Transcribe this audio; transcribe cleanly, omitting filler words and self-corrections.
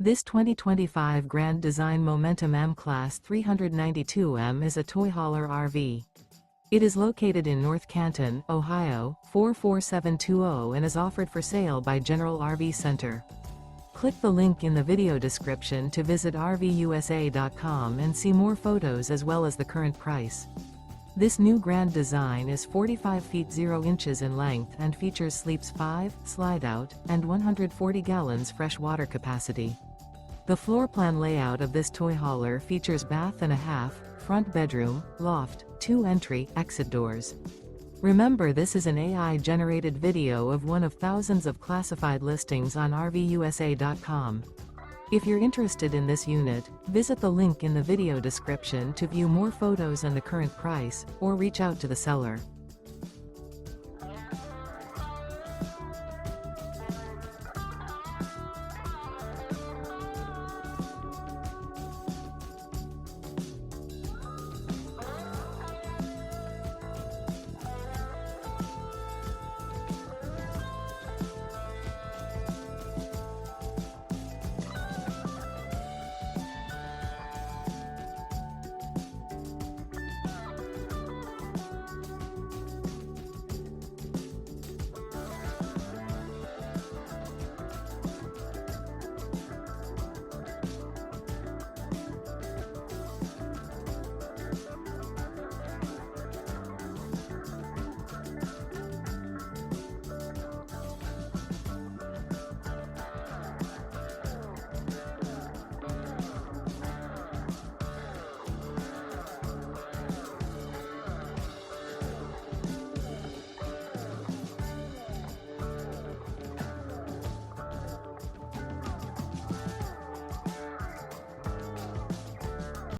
This 2025 Grand Design Momentum M-Class 392M is a toy hauler RV. It is located in North Canton, Ohio, 44720 and is offered for sale by General RV Center. Click the link in the video description to visit RVUSA.com and see more photos as well as the current price. This new grand design is 45 feet 0 inches in length and features sleeps 5, slide-out, and 140 gallons fresh water capacity. The floor plan layout of this toy hauler features bath and a half, front bedroom, loft, 2 entry, exit doors. Remember, this is an AI-generated video of one of thousands of classified listings on RVUSA.com. If you're interested in this unit, visit the link in the video description to view more photos and the current price, or reach out to the seller.